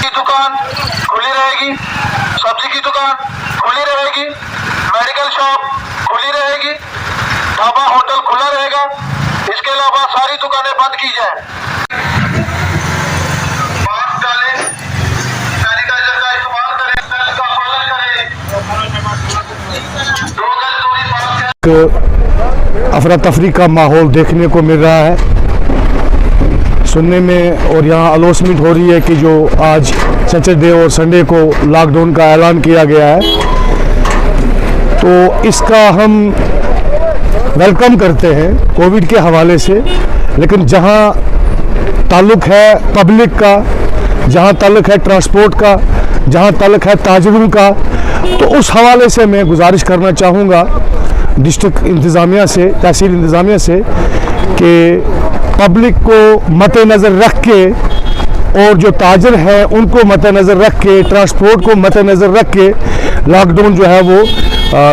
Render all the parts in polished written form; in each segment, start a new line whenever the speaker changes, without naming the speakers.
की दुकान खुली रहेगी, सब्जी की दुकान खुली रहेगी, मेडिकल शॉप खुली रहेगी, ढाबा होटल खुला रहेगा। इसके अलावा सारी दुकानें बंद की जाए। मास्क डालें, सैनिटाइजर का इस्तेमाल करें, नल का पालन करें, 2 गज दूरी मास्क।
अफरा तफरी का माहौल देखने को मिल रहा है सुनने में, और यहाँ अनाउंसमेंट हो रही है कि जो आज सैटरडे और संडे को लॉकडाउन का ऐलान किया गया है, तो इसका हम वेलकम करते हैं कोविड के हवाले से। लेकिन जहाँ ताल्लुक है पब्लिक का, जहाँ ताल्लुक है ट्रांसपोर्ट का, जहाँ ताल्लुक है ताजिरों का, तो उस हवाले से मैं गुजारिश करना चाहूँगा डिस्ट्रिक्ट इंतज़ामिया से, तहसील इंतज़ामिया से, कि पब्लिक को मद्देनज़र रख के और जो ताजर हैं उनको मद्देनज़र रख के, ट्रांसपोर्ट को मद्देनज़र रख के लॉकडाउन जो है वो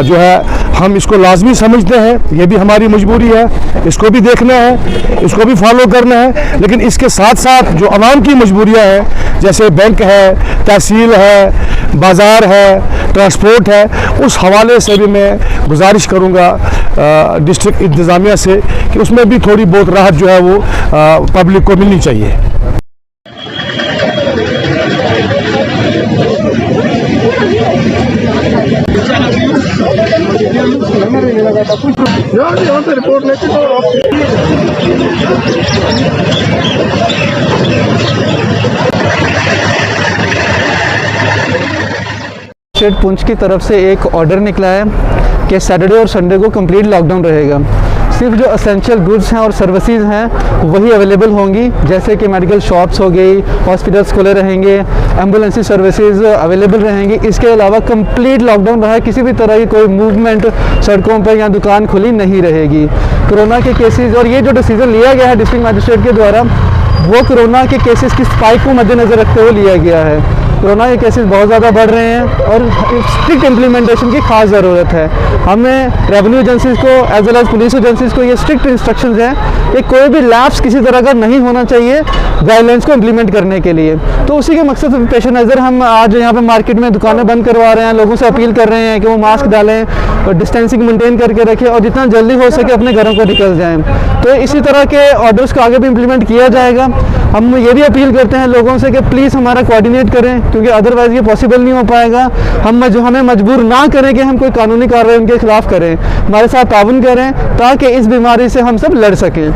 जो है हम इसको लाजमी समझते हैं। ये भी हमारी मजबूरी है, इसको भी देखना है, इसको भी फॉलो करना है। लेकिन इसके साथ साथ जो आवाम की मजबूरियां हैं, जैसे बैंक है, तहसील है, बाज़ार है, ट्रांसपोर्ट है, उस हवाले से भी मैं गुजारिश करूंगा डिस्ट्रिक्ट इंतज़ामिया से कि उसमें भी थोड़ी बहुत राहत जो है वो पब्लिक को मिलनी चाहिए।
यहाँ से रिपोर्ट लेके
स्टेट पुंछ की तरफ से एक ऑर्डर निकला है कि सैटरडे और संडे को कंप्लीट लॉकडाउन रहेगा। सिर्फ जो एसेंशियल गुड्स हैं और सर्विसेज हैं वही अवेलेबल होंगी, जैसे कि मेडिकल शॉप्स हो गई, हॉस्पिटल्स खुले रहेंगे, एम्बुलेंसी सर्विसेज अवेलेबल रहेंगी। इसके अलावा कंप्लीट लॉकडाउन रहा है, किसी भी तरह की कोई मूवमेंट सड़कों पर या दुकान खुली नहीं रहेगी। कोरोना के केसेस और ये जो डिसीजन लिया गया है डिस्ट्रिक्ट मजिस्ट्रेट के द्वारा, वो कोरोना के केसेस की स्पाइक को मद्देनज़र रखते हुए लिया गया है। कोरोना के केसेस बहुत ज़्यादा बढ़ रहे हैं और स्ट्रिक्ट इम्प्लीमेंटेशन की खास ज़रूरत है। हमें रेवेन्यू एजेंसीज़ को as well as police agencies को ये स्ट्रिक्ट इंस्ट्रक्शंस हैं कि कोई भी लैप्स किसी तरह का नहीं होना चाहिए गाइडलाइंस को इम्प्लीमेंट करने के लिए। तो उसी के मकसद से पेश नज़र हम आज यहाँ पे मार्केट में दुकानें बंद करवा रहे हैं, लोगों से अपील कर रहे हैं कि वो मास्क डालें और डिस्टेंसिंग मेंटेन करके रखें और जितना जल्दी हो सके अपने घरों को निकल जाएं। तो इसी तरह के ऑर्डर्स को आगे भी इम्प्लीमेंट किया जाएगा। हम ये भी अपील करते हैं लोगों से कि प्लीज़ हमारा कोऑर्डिनेट करें, क्योंकि अदरवाइज़ ये पॉसिबल नहीं हो पाएगा। हमें मजबूर ना करें कि हम कोई कानूनी कार्रवाई उनके खिलाफ करें, हमारे साथ ताउन करें ताकि इस बीमारी से हम सब लड़ सकें।